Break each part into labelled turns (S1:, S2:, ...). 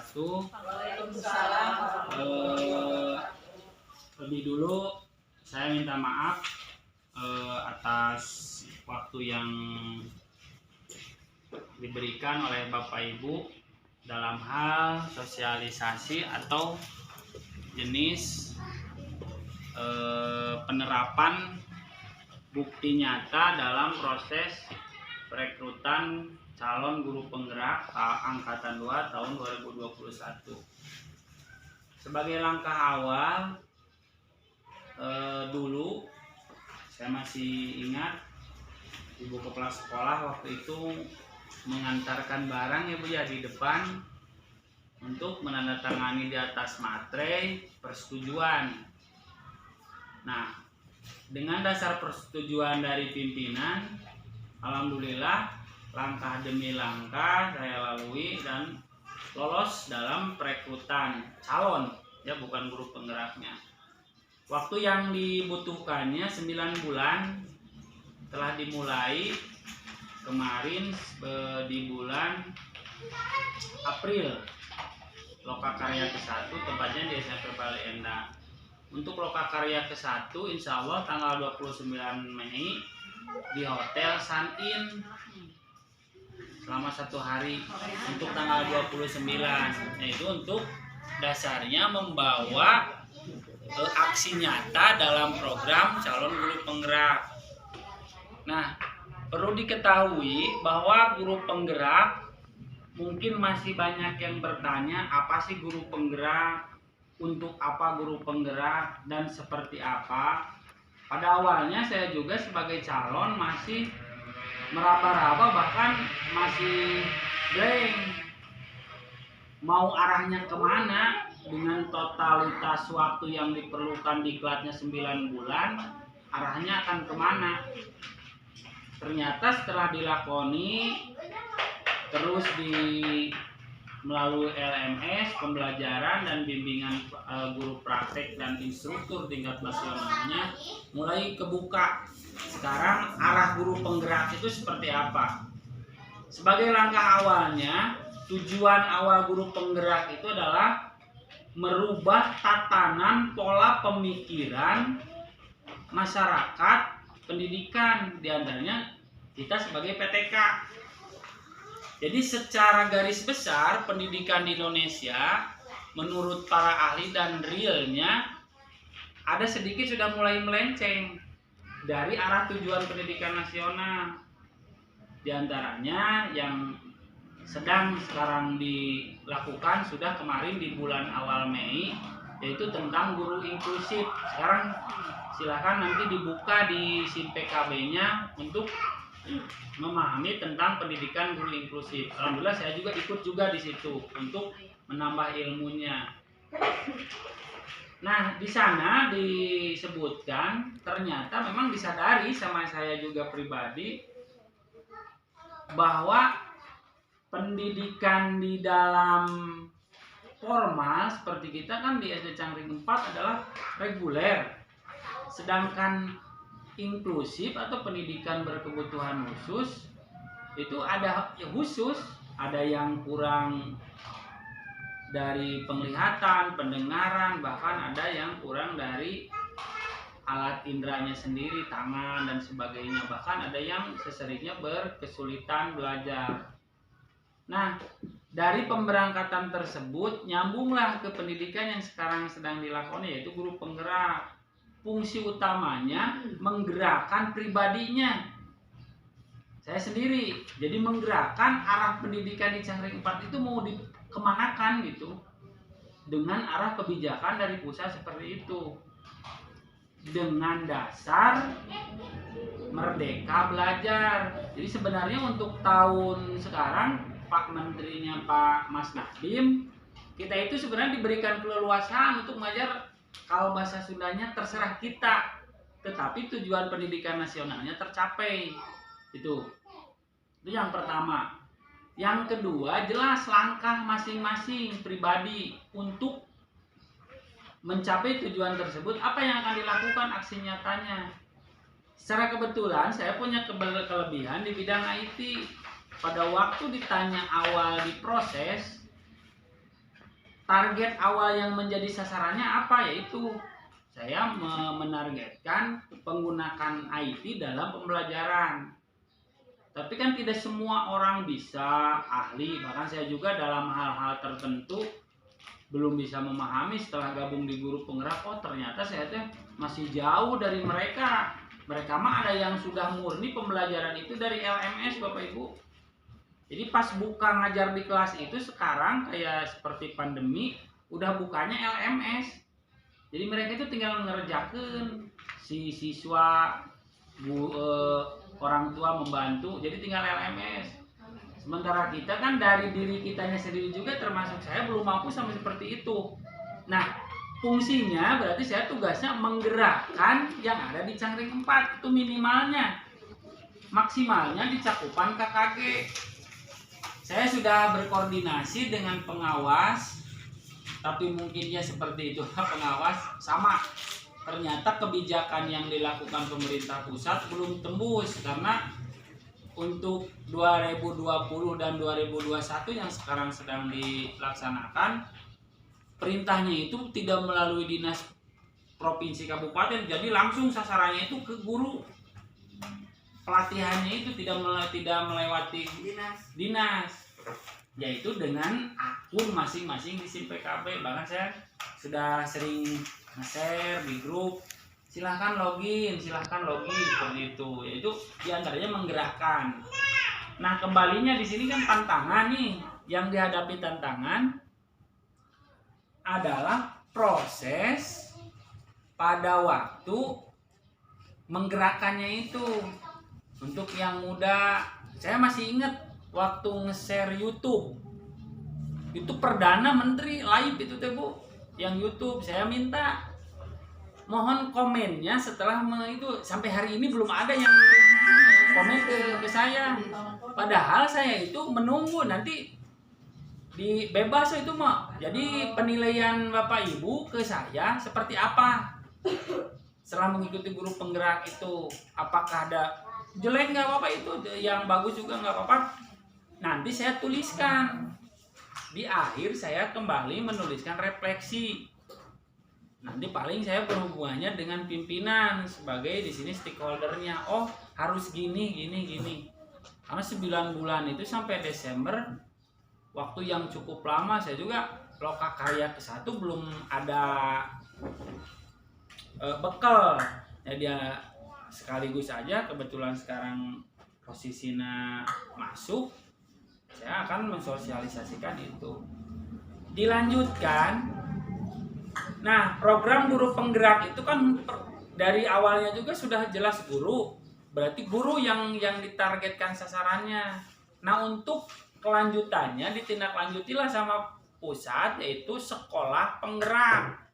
S1: wabarakatuh.
S2: Waalaikumsalam.
S1: Lebih dulu saya minta maaf atas waktu yang diberikan oleh Bapak Ibu dalam hal sosialisasi atau jenis penerapan bukti nyata dalam proses perekrutan calon guru penggerak angkatan 2 tahun 2021. Sebagai langkah awal, dulu saya masih ingat ibu kepala sekolah waktu itu mengantarkan barang ya Bu ya di depan untuk menandatangani di atas materai persetujuan. Nah, dengan dasar persetujuan dari pimpinan, alhamdulillah langkah demi langkah saya lalui dan lolos dalam perekrutan calon, ya bukan guru penggeraknya. Waktu yang dibutuhkannya 9 bulan telah dimulai kemarin di bulan April. Lokakarya ke-1 tempatnya di SMP Bale Endah. Untuk lokakarya ke-1 insya Allah tanggal 29 Mei di Hotel Sun Inn selama 1 hari untuk tanggal 29, yaitu untuk dasarnya membawa aksi nyata dalam program calon guru penggerak. Nah, perlu diketahui bahwa guru penggerak mungkin masih banyak yang bertanya apa sih guru penggerak, untuk apa guru penggerak, dan seperti apa. Pada awalnya saya juga sebagai calon masih meraba-raba, bahkan masih blank mau arahnya kemana dengan totalitas waktu yang diperlukan diklatnya 9 bulan, arahnya akan kemana. Ternyata setelah dilakoni terus melalui LMS, pembelajaran dan bimbingan guru praktek dan instruktur tingkat nasionalnya mulai kebuka. Sekarang arah guru penggerak itu seperti apa? Sebagai langkah awalnya, tujuan awal guru penggerak itu adalah merubah tatanan pola pemikiran masyarakat pendidikan, diantaranya kita sebagai PTK. Jadi secara garis besar pendidikan di Indonesia menurut para ahli dan realnya ada sedikit sudah mulai melenceng dari arah tujuan pendidikan nasional. Di antaranya yang sedang sekarang dilakukan sudah kemarin di bulan awal Mei, yaitu tentang guru inklusif. Sekarang silakan nanti dibuka di SIM PKB-nya untuk memahami tentang pendidikan guru inklusif. Alhamdulillah saya juga ikut juga di situ untuk menambah ilmunya. Nah, di sana disebutkan ternyata memang disadari sama saya juga pribadi bahwa pendidikan di dalam formal seperti kita kan di SD Cangkring 4 adalah reguler. Sedangkan inklusif atau pendidikan berkebutuhan khusus itu ada yang khusus, ada yang kurang dari penglihatan, pendengaran, bahkan ada yang kurang dari alat inderanya sendiri, tangan dan sebagainya, bahkan ada yang seseringnya berkesulitan belajar. Nah, dari pemberangkatan tersebut nyambunglah ke pendidikan yang sekarang sedang dilakoni, yaitu guru penggerak. Fungsi utamanya menggerakkan pribadinya, saya sendiri. Jadi menggerakkan arah pendidikan di Cangkring 4 itu mau dikemanakan gitu, dengan arah kebijakan dari pusat seperti itu, dengan dasar merdeka belajar. Jadi sebenarnya untuk tahun sekarang Pak Menterinya Pak Mas Nadiem, kita itu sebenarnya diberikan keleluasaan untuk mengajar. Kalau bahasa Sundanya terserah kita, tetapi tujuan pendidikan nasionalnya tercapai. Itu yang pertama. Yang kedua, jelas langkah masing-masing pribadi untuk mencapai tujuan tersebut, apa yang akan dilakukan aksi nyatanya. Secara kebetulan saya punya kelebihan di bidang IT. Pada waktu ditanya awal di proses, target awal yang menjadi sasarannya apa? Yaitu saya menargetkan penggunaan IT dalam pembelajaran. Tapi kan tidak semua orang bisa ahli, bahkan saya juga dalam hal-hal tertentu belum bisa memahami setelah gabung di guru penggerak. Oh ternyata saya masih jauh dari mereka. Mereka mah ada yang sudah murni pembelajaran itu dari LMS Bapak Ibu. Jadi pas buka ngajar di kelas itu sekarang kayak seperti pandemi udah bukanya LMS. Jadi mereka itu tinggal ngerjakan, si siswa orang tua membantu, jadi tinggal LMS. Sementara kita kan dari diri kitanya sendiri juga, termasuk saya belum mampu sama seperti itu. Nah fungsinya berarti saya tugasnya menggerakkan yang ada di Cangkring 4 itu minimalnya. Maksimalnya di cakupan KKG. Saya sudah berkoordinasi dengan pengawas, tapi mungkinnya seperti itu pengawas sama. Ternyata kebijakan yang dilakukan pemerintah pusat belum tembus karena untuk 2020 dan 2021 yang sekarang sedang dilaksanakan, perintahnya itu tidak melalui dinas provinsi kabupaten, jadi langsung sasarannya itu ke guru. Pelatihannya itu tidak melewati dinas, yaitu dengan akun masing-masing di SIM PKB. Bahkan saya sudah sering nge-share di grup, silahkan login seperti itu. Yaitu diantaranya menggerakkan. Nah kembalinya di sini kan tantangan nih, yang dihadapi tantangan adalah proses pada waktu menggerakkannya itu. Untuk yang muda, saya masih ingat waktu nge-share YouTube itu perdana menteri live itu teh Bu, yang YouTube saya minta mohon komennya setelah itu, sampai hari ini belum ada yang komen ke saya. Padahal saya itu menunggu nanti di bebas itu mah. Jadi penilaian Bapak Ibu ke saya seperti apa setelah mengikuti guru penggerak itu, apakah ada jelek nggak apa-apa, itu yang bagus juga nggak apa-apa, nanti saya tuliskan di akhir. Saya kembali menuliskan refleksi, nanti paling saya berhubungannya dengan pimpinan sebagai di sini stakeholdernya. Oh harus gini karena 9 bulan itu sampai Desember, waktu yang cukup lama. Saya juga Loka Karya ke-1 belum ada bekal ya, dia sekaligus aja kebetulan sekarang posisinya masuk, saya akan mensosialisasikan itu. Dilanjutkan. Nah program guru penggerak itu kan dari awalnya juga sudah jelas guru, berarti guru yang ditargetkan sasarannya. Nah untuk kelanjutannya ditindaklanjutilah sama pusat, yaitu sekolah penggerak.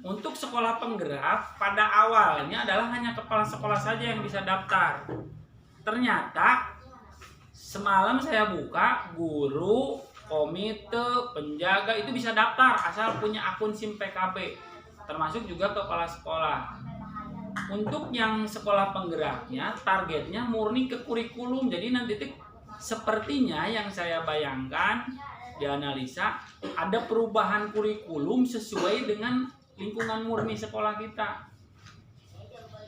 S1: Untuk sekolah penggerak pada awalnya adalah hanya kepala sekolah saja yang bisa daftar. Ternyata semalam saya buka, guru, komite, penjaga itu bisa daftar asal punya akun SIM PKB, termasuk juga kepala sekolah. Untuk yang sekolah penggeraknya targetnya murni ke kurikulum. Jadi nanti sepertinya yang saya bayangkan dianalisa ada perubahan kurikulum sesuai dengan lingkungan murni sekolah kita.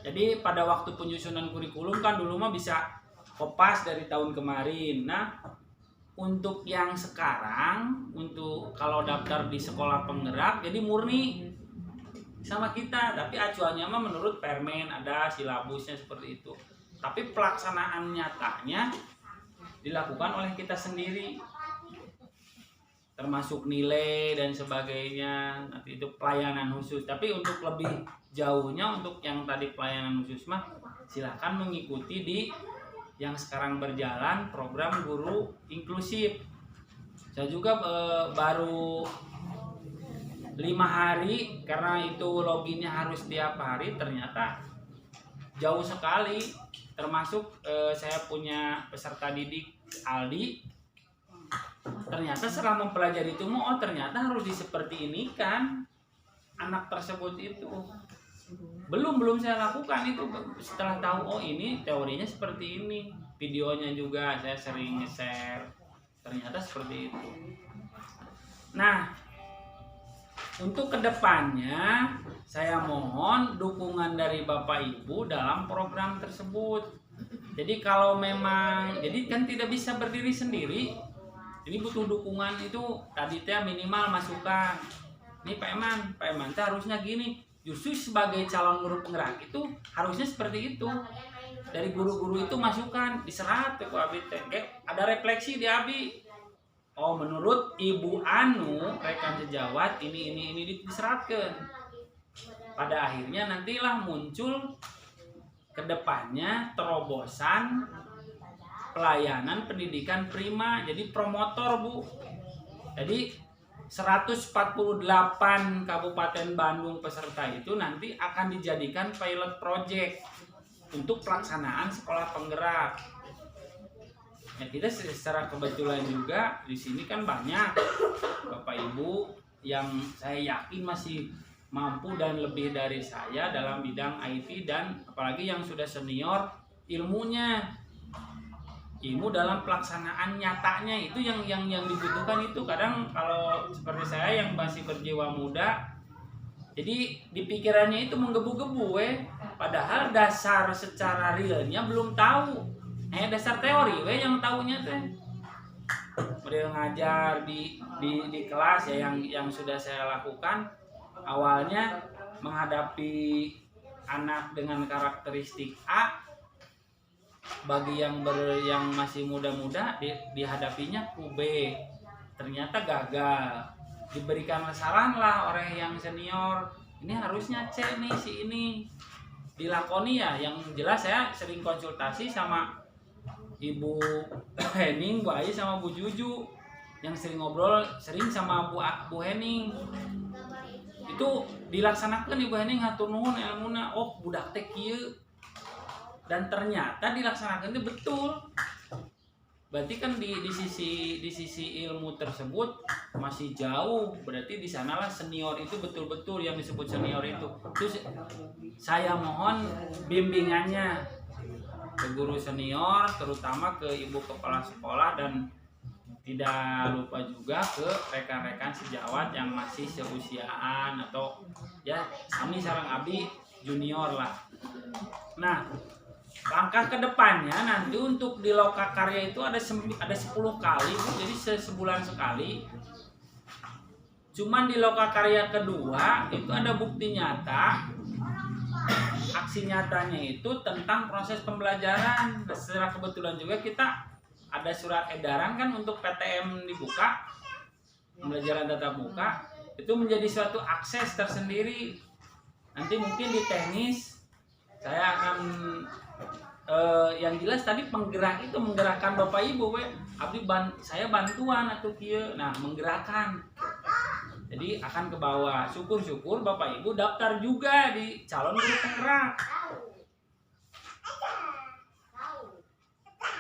S1: Jadi pada waktu penyusunan kurikulum kan dulu mah bisa kopas dari tahun kemarin. Nah untuk yang sekarang, untuk kalau daftar di sekolah penggerak jadi murni sama kita, tapi acuannya mah menurut permen, ada silabusnya seperti itu. Tapi pelaksanaan nyatanya dilakukan oleh kita sendiri, termasuk nilai dan sebagainya. Nanti itu pelayanan khusus. Tapi untuk lebih jauhnya, untuk yang tadi pelayanan khusus mah silahkan mengikuti di yang sekarang berjalan, program guru inklusif. Saya juga baru 5 hari, karena itu loginnya harus tiap hari, ternyata jauh sekali. Termasuk saya punya peserta didik Aldi, ternyata setelah mempelajari itu, oh ternyata harus seperti ini kan anak tersebut itu. Belum saya lakukan itu, setelah tahu oh ini teorinya seperti ini, videonya juga saya sering share, ternyata seperti itu. Nah, untuk kedepannya saya mohon dukungan dari Bapak Ibu dalam program tersebut. Jadi kalau memang, jadi kan tidak bisa berdiri sendiri. Ini butuh dukungan itu tadi teh minimal masukan. Ini Pak Eman teh harusnya gini. Justru sebagai calon guru penggerak itu harusnya seperti itu. Dari guru-guru itu masukan diserap ke Abi teh. Ada refleksi di Abi. Oh, menurut Ibu Anu rekan sejawat ini diserapkan. Pada akhirnya nantilah muncul kedepannya terobosan pelayanan pendidikan prima, jadi promotor Bu. Jadi 148 Kabupaten Bandung peserta itu nanti akan dijadikan pilot project untuk pelaksanaan sekolah penggerak. Ya, kita secara kebetulan juga di sini kan banyak Bapak Ibu yang saya yakin masih mampu dan lebih dari saya dalam bidang IT, dan apalagi yang sudah senior ilmu dalam pelaksanaan nyatanya itu yang dibutuhkan. Itu kadang kalau seperti saya yang masih berjiwa muda, jadi di pikirannya itu menggebu-gebu padahal dasar secara realnya belum tahu. Dasar teori yang tahunya teh model ngajar di kelas ya, yang sudah saya lakukan. Awalnya menghadapi anak dengan karakteristik A, bagi yang masih muda-muda dihadapinya QB, ternyata gagal. Diberikan saran lah oleh yang senior, ini harusnya C nih, si ini dilakoni ya. Yang jelas saya sering konsultasi sama Ibu Hening, Bu Ayi sama Bu Juju, yang sering ngobrol sering sama Bu Hening. Itu dilaksanakan Ibu Hening hatur nuhun ilmuna, oh budak teh kieu, dan ternyata dilaksanakan itu betul. Berarti kan di sisi ilmu tersebut masih jauh. Berarti di sanalah senior itu betul-betul yang disebut senior itu. Terus saya mohon bimbingannya ke guru senior, terutama ke ibu kepala sekolah, dan tidak lupa juga ke rekan-rekan sejawat yang masih seusiaan atau ya kami sareng Abi junior lah. Nah, langkah kedepannya nanti untuk di Lokakarya itu ada 10 kali, jadi sebulan sekali. Cuman di Lokakarya kedua itu ada bukti nyata, aksi nyatanya itu tentang proses pembelajaran. Secara kebetulan juga kita ada surat edaran kan untuk PTM dibuka, pembelajaran tatap muka, itu menjadi suatu akses tersendiri. Nanti mungkin di teknis saya akan yang jelas tadi penggerak itu menggerakkan Bapak Ibu saya bantuan atau kieu. Nah, menggerakkan. Jadi akan ke bawah. Syukur-syukur Bapak Ibu daftar juga di calon guru penggerak.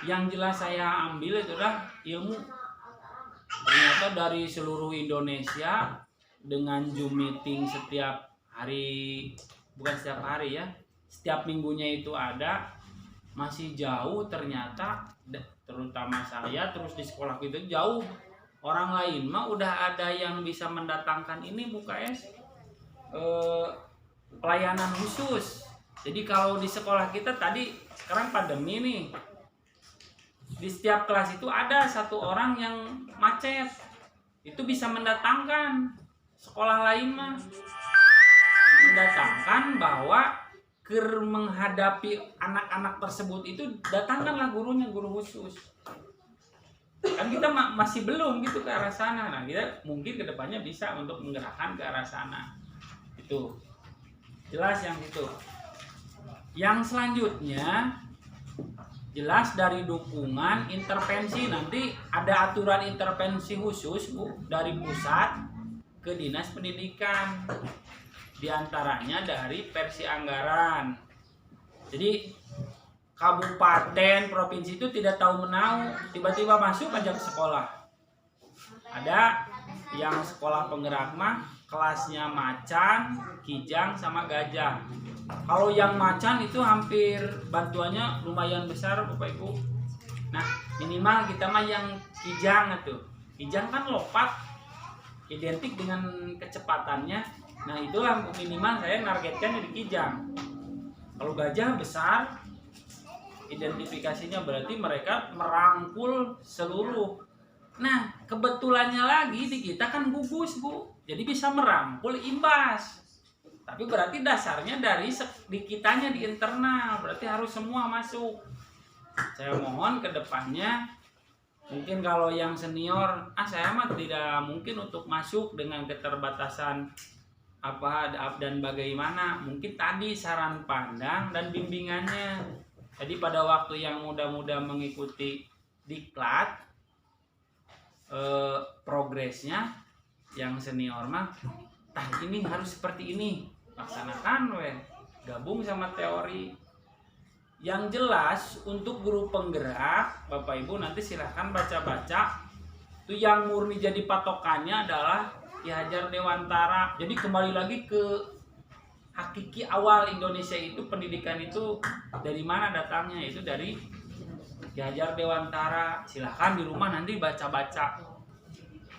S1: Yang jelas saya ambil itu adalah ilmu. Ternyata dari seluruh Indonesia dengan Zoom meeting setiap hari, bukan setiap hari ya, setiap minggunya itu ada, masih jauh ternyata, terutama saya terus di sekolah gitu jauh. Orang lain mah udah ada yang bisa mendatangkan ini Bu KS, pelayanan khusus. Jadi kalau di sekolah kita tadi sekarang pandemi nih, di setiap kelas itu ada satu orang yang macet, itu bisa mendatangkan. Sekolah lain mah mendatangkan bahwa menghadapi anak-anak tersebut itu datangkanlah gurunya, guru khusus. Kan kita masih belum gitu ke arah sana. Nah, kita mungkin kedepannya bisa untuk menggerakkan ke arah sana. Itu jelas yang itu. Yang selanjutnya jelas dari dukungan intervensi, nanti ada aturan intervensi khusus Bu dari pusat ke dinas pendidikan, diantaranya dari versi anggaran. Jadi kabupaten, provinsi itu tidak tahu menau, tiba-tiba masuk aja ke sekolah. Ada yang sekolah penggerak mah kelasnya macan, kijang sama gajah. Kalau yang macan itu hampir bantuannya lumayan besar Bapak Ibu. Nah, minimal kita mah yang kijang tuh. Kijang kan lompat. identik dengan kecepatannya. Nah itulah minimal saya nargetkan di kijang. Kalau gajah besar, identifikasinya berarti mereka merangkul seluruh. Nah kebetulannya lagi di kita kan gugus Bu, jadi bisa merangkul imbas. Tapi berarti dasarnya dari di kitanya di internal, berarti harus semua masuk. Saya mohon ke depannya, mungkin kalau yang senior, saya mah tidak mungkin untuk masuk dengan keterbatasan apa dan bagaimana. Mungkin tadi saran pandang dan bimbingannya. Jadi pada waktu yang muda-muda mengikuti diklat, progresnya yang senior mah, ini harus seperti ini, laksanakan gabung sama teori. Yang jelas untuk guru penggerak, Bapak Ibu nanti silahkan baca-baca. Itu yang murni jadi patokannya adalah Ki Hajar Dewantara. Jadi kembali lagi ke hakiki awal Indonesia itu, pendidikan itu dari mana datangnya, itu dari Ki Hajar Dewantara. Silahkan di rumah nanti baca-baca.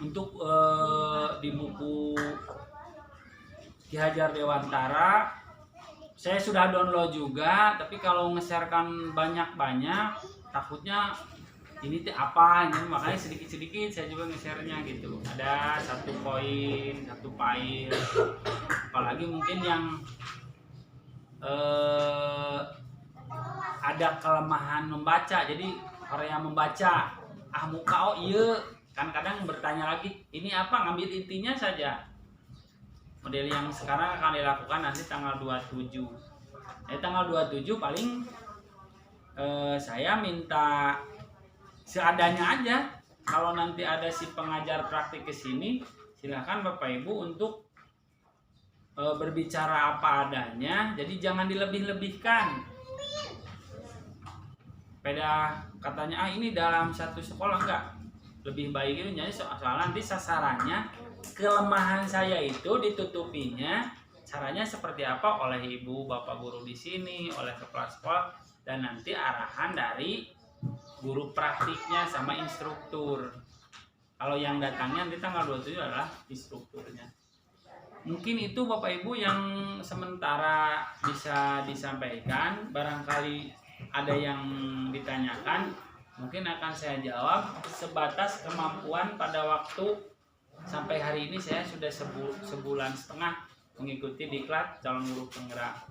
S1: Untuk di buku Ki Hajar Dewantara saya sudah download juga, tapi kalau nge-sharekan banyak-banyak takutnya ini apa ini, makanya sedikit-sedikit saya juga nge-share-nya gitu. Ada satu poin, satu file. Apalagi mungkin yang ada kelemahan membaca, jadi orang yang membaca muka iya kan kadang bertanya lagi ini apa, ngambil intinya saja. Model yang sekarang akan dilakukan nanti tanggal 27. Tanggal 27 paling saya minta seadanya aja. Kalau nanti ada si pengajar praktik ke sini, silakan Bapak Ibu untuk berbicara apa adanya. Jadi jangan dilebih-lebihkan. Beda katanya ini dalam satu sekolah enggak. Lebih baik itu jadi soal nanti sasarannya kelemahan saya itu ditutupinya caranya seperti apa oleh ibu bapak guru di sini, oleh kepala sekolah, dan nanti arahan dari guru praktiknya sama instruktur. Kalau yang datangnya nanti tanggal 27 adalah instrukturnya. Mungkin itu Bapak Ibu yang sementara bisa disampaikan. Barangkali ada yang ditanyakan, mungkin akan saya jawab sebatas kemampuan pada waktu. Sampai hari ini saya sudah sebulan setengah mengikuti diklat calon guru penggerak.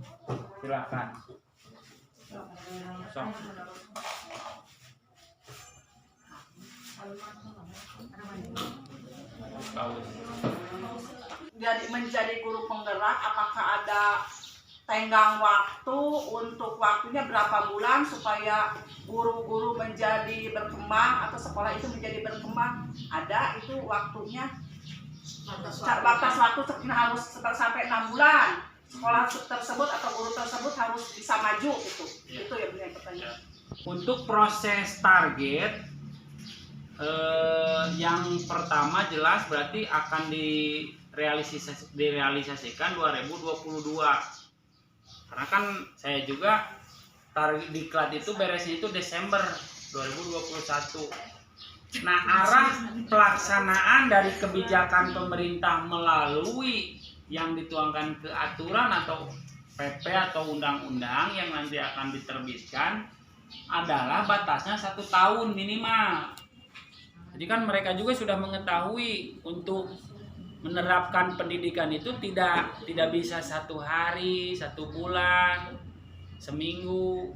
S1: Silakan.
S2: Jadi menjadi guru penggerak, apakah ada tenggang waktu untuk waktunya berapa bulan supaya guru-guru menjadi berkembang atau sekolah itu menjadi berkembang? Ada itu waktunya, batas waktu harus sampai 6 bulan sekolah tersebut atau guru tersebut harus bisa maju gitu. Itu ya benar pertanyaan.
S1: Untuk proses target yang pertama jelas berarti akan direalisasikan 2022. Karena kan saya juga target diklat itu beresnya itu Desember 2021. Nah, arah pelaksanaan dari kebijakan pemerintah melalui yang dituangkan ke aturan atau PP atau undang-undang yang nanti akan diterbitkan adalah batasnya 1 tahun minimal. Jadi kan mereka juga sudah mengetahui untuk menerapkan pendidikan itu tidak bisa 1 hari, 1 bulan, seminggu.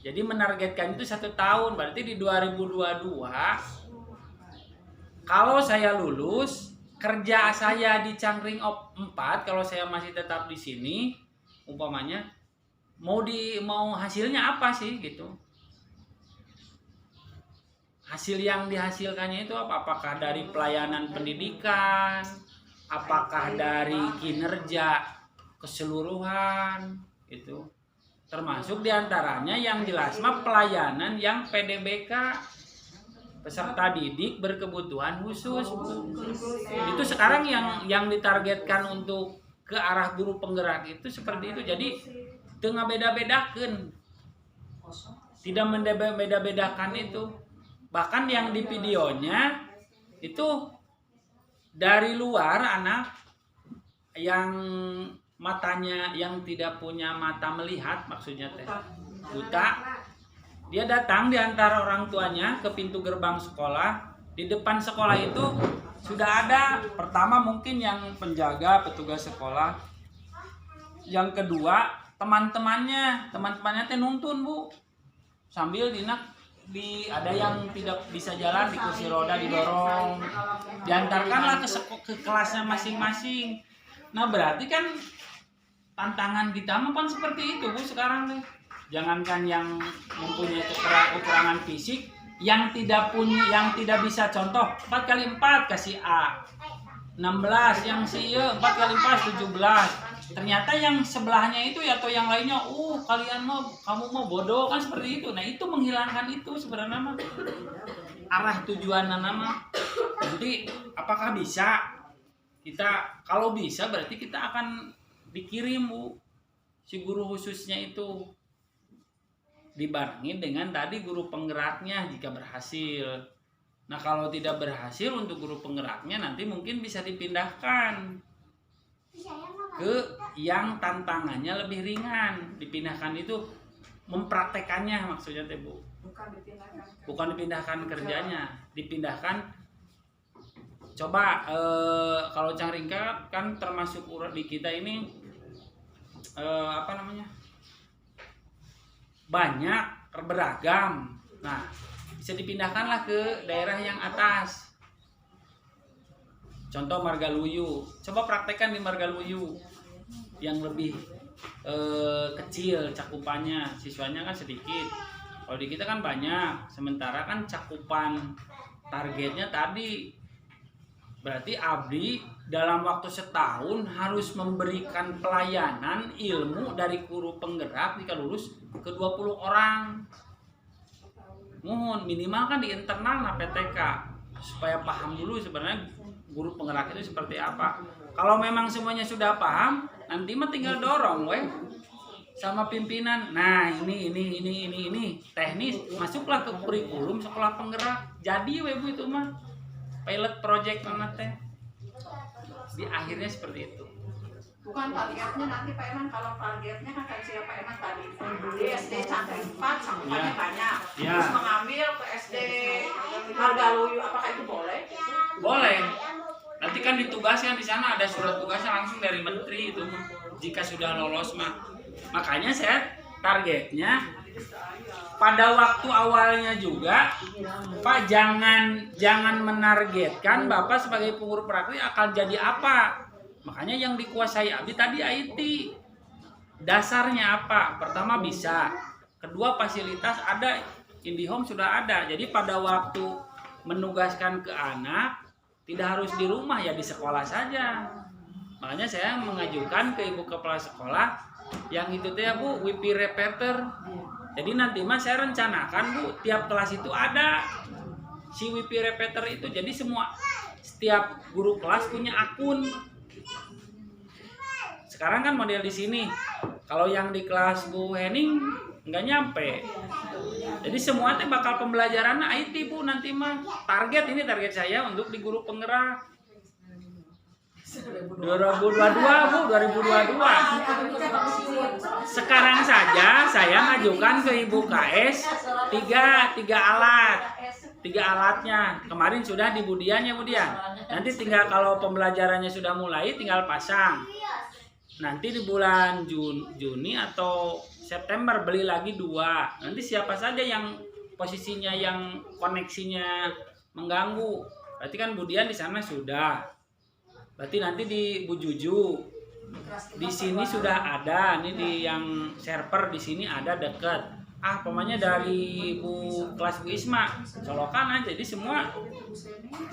S1: Jadi menargetkan itu 1 tahun. Berarti di 2022 kalau saya lulus, kerja saya di Cangkring 4, kalau saya masih tetap di sini, umpamanya mau hasilnya apa sih gitu. Hasil yang dihasilkannya itu apa? Apakah dari pelayanan pendidikan, apakah dari kinerja keseluruhan itu, termasuk diantaranya yang jelas mah pelayanan yang PDBK, peserta didik berkebutuhan khusus. Itu sekarang yang ditargetkan untuk ke arah guru penggerak itu seperti itu. Jadi tengah beda-bedakan, tidak beda-bedakan itu. Bahkan yang di videonya itu dari luar anak yang matanya yang tidak punya mata melihat, maksudnya teh buta, dia datang di antara orang tuanya ke pintu gerbang sekolah. Di depan sekolah itu sudah ada, pertama mungkin yang penjaga, petugas sekolah. Yang kedua, teman-temannya teh nuntun Bu, sambil ada yang tidak bisa jalan di kursi roda didorong, diantarkanlah ke kelasnya masing-masing. Nah berarti kan tantangan kita kan seperti itu Bu sekarang nih. Jangankan yang mempunyai kekurangan fisik, yang tidak bisa contoh 4x4 kasih A 16, yang si 4x4 17. Ternyata yang sebelahnya itu atau yang lainnya, kamu mau bodoh kan seperti itu. Nah itu menghilangkan itu sebenarnya mah arah tujuan nama. Nanti apakah bisa kita? Kalau bisa berarti kita akan dikirim Bu si guru khususnya itu, dibarengi dengan tadi guru penggeraknya jika berhasil. Nah kalau tidak berhasil untuk guru penggeraknya, nanti mungkin bisa dipindahkan ke yang tantangannya lebih ringan. Dipindahkan itu mempraktekannya maksudnya teh Bu. Bukan dipindahkan kerjanya, dipindahkan. Coba kalau Cang Ringka kan termasuk di kita ini banyak, beragam. Nah, bisa dipindahkanlah ke daerah yang atas. Contoh Margaluyu. Coba praktekkan di Margaluyu yang lebih kecil cakupannya, siswanya kan sedikit. Kalau di kita kan banyak, sementara kan cakupan targetnya tadi. Berarti abdi dalam waktu setahun harus memberikan pelayanan ilmu dari guru penggerak jika lulus ke 20 orang. Mohon minimal kan di internal PTK supaya paham dulu sebenarnya guru penggerak itu seperti apa. Kalau memang semuanya sudah paham, nanti mah tinggal dorong sama pimpinan. Nah, ini teknis, masuklah ke kurikulum sekolah penggerak. Jadi Bu itu mah pilot project mana teh. Di akhirnya seperti itu.
S2: Bukan targetnya nanti Pak Eman, kalau targetnya kan kayak siapa Pak Eman tadi di SD Cangkring 4 cakupannya banyak, terus mengambil ke SD Margaluyu, apakah itu boleh?
S1: Boleh. Nanti kan ditugaskan di sana, ada surat tugasnya langsung dari menteri itu jika sudah lolos mah. Makanya saya targetnya pada waktu awalnya juga Pak jangan menargetkan Bapak sebagai pengurus praktik akan jadi apa. Makanya yang dikuasai abdi tadi IT. Dasarnya apa? Pertama bisa, kedua fasilitas ada, IndiHome sudah ada. Jadi pada waktu menugaskan ke anak tidak harus di rumah, ya di sekolah saja. Makanya saya mengajukan ke ibu kepala sekolah yang itu teh Bu, WiFi repeater. Jadi nanti mas saya rencanakan Bu, tiap kelas itu ada si WiFi repeater itu. Jadi setiap guru kelas punya akun. Sekarang kan model di sini. Kalau yang di kelas Bu Henning nggak nyampe. Jadi semua teh bakal pembelajaran IT Bu nanti mah. Target saya untuk di guru penggerak. 2022 Bu, 2022. Sekarang saja saya ngajukan ke Ibu KS 3 alat. 3 alatnya. Kemarin sudah di Budiannya Bu Dian. Nanti tinggal kalau pembelajarannya sudah mulai tinggal pasang. Nanti di bulan Juni atau September beli lagi 2. Nanti siapa saja yang posisinya yang koneksinya mengganggu. Berarti kan Budian di sana sudah. Berarti nanti di Bu Juju di sini sudah ada, nih di yang server di sini ada dekat. Pokoknya dari kelas Bu Isma colokan aja. Jadi semua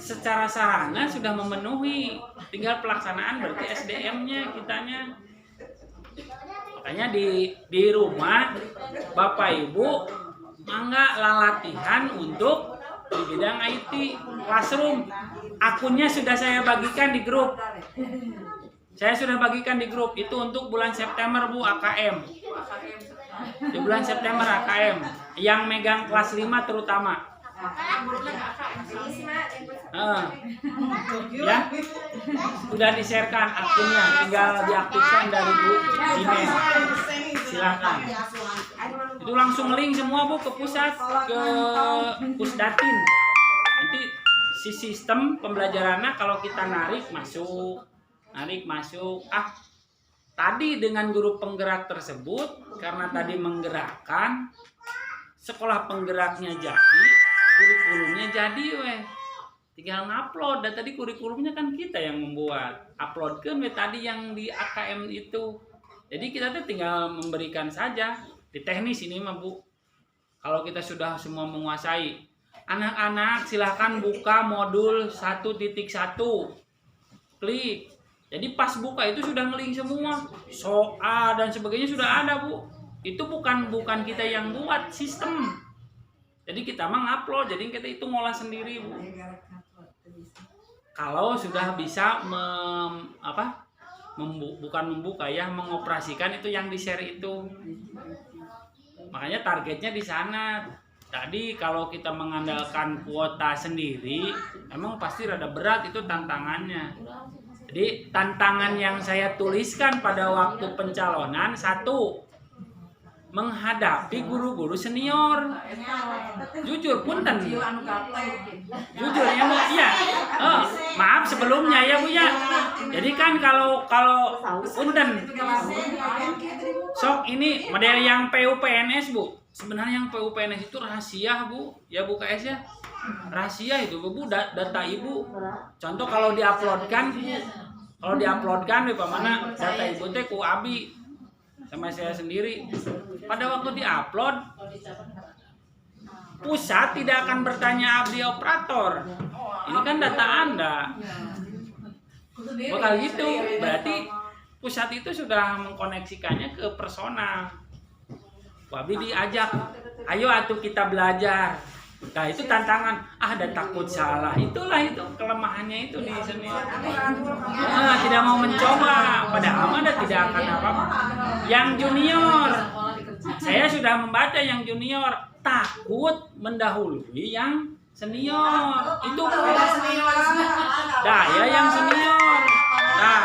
S1: secara sarana sudah memenuhi, tinggal pelaksanaan berarti SDM-nya kitanya. Makanya di rumah Bapak Ibu mangga latihan untuk di bidang IT classroom. Akunnya sudah saya bagikan di grup. Saya sudah bagikan di grup itu untuk bulan September Bu, AKM. Di bulan September AKM yang megang kelas 5 terutama. Ya, sudah di-sharekan akunnya, tinggal diaktifkan dari Bu Ines. Silakan. Itu langsung link semua Bu ke pusat, ke Pusdatin. Nanti si sistem pembelajarannya kalau kita narik masuk. Tadi dengan guru penggerak tersebut, karena tadi menggerakkan, sekolah penggeraknya jadi, kurikulumnya jadi weh. Tinggal ngupload, dan tadi kurikulumnya kan kita yang membuat. Uploadkan tadi yang di AKM itu. Jadi kita tuh tinggal memberikan saja. Di teknis ini mah Bu. Kalau kita sudah semua menguasai. Anak-anak silahkan buka modul 1.1. Klik. Jadi pas buka itu sudah ngeling semua. Soal dan sebagainya sudah ada Bu. Itu bukan kita yang buat sistem. Jadi kita mah ngupload, jadi kita itu ngolah sendiri Bu. Kalau sudah bisa bukan membuka ya, mengoperasikan itu yang di-share itu. Makanya targetnya di sana. Tadi kalau kita mengandalkan kuota sendiri, emang pasti rada berat itu tantangannya. Jadi tantangan yang saya tuliskan pada waktu pencalonan, 1, menghadapi guru-guru senior. Jujur punten. Jujur ya Bu, iya. Maaf sebelumnya ya Bu ya. Jadi kan kalau punten. Sok ini model yang PUPNS Bu. Sebenarnya yang PUPNS itu rahasia Bu. Ya Bu KS ya. Rahasia itu Bu, data Ibu. Contoh kalau diuploadkan mana data Ibu teh ku Abi sama saya sendiri. Pada waktu diupload, pusat tidak akan bertanya abdi operator. Ini kan data Anda. Bakal gitu. Berarti pusat itu sudah mengkoneksikannya ke personal. Wabi diajak, ayo atuh kita belajar. Nah itu tantangan, ada takut salah. Itulah itu kelemahannya itu di sini. Tidak mau mencoba, padahal ada tidak akan apa-apa. Yang junior, saya sudah membaca yang junior takut mendahului yang senior. Itu daya yang senior. Nah,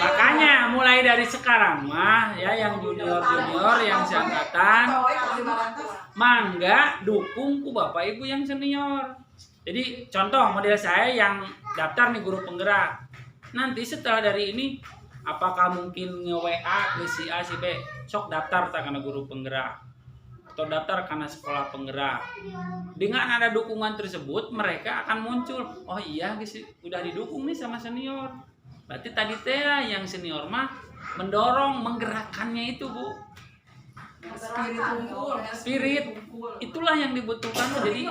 S1: makanya mulai dari sekarang mah ya yang junior yang seangkatan mangga dukung ku Bapak Ibu yang senior. Jadi contoh model saya yang daftar nih guru penggerak. Nanti setelah dari ini apakah mungkin nge-WA ke si A si B, sok daftar karena guru penggerak atau daftar karena sekolah penggerak. Dengan ada dukungan tersebut mereka akan muncul. Oh iya guys, udah didukung nih sama senior. Berarti tadi teh yang senior mah mendorong, menggerakkannya itu Bu. Spirit itulah yang dibutuhkan. Jadi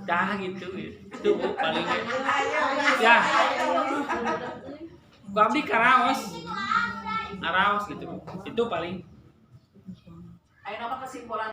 S1: dah gitu. Itu Bu paling ya. Abdi karaos gitu. Itu paling.
S2: Ayo apa kesimpulan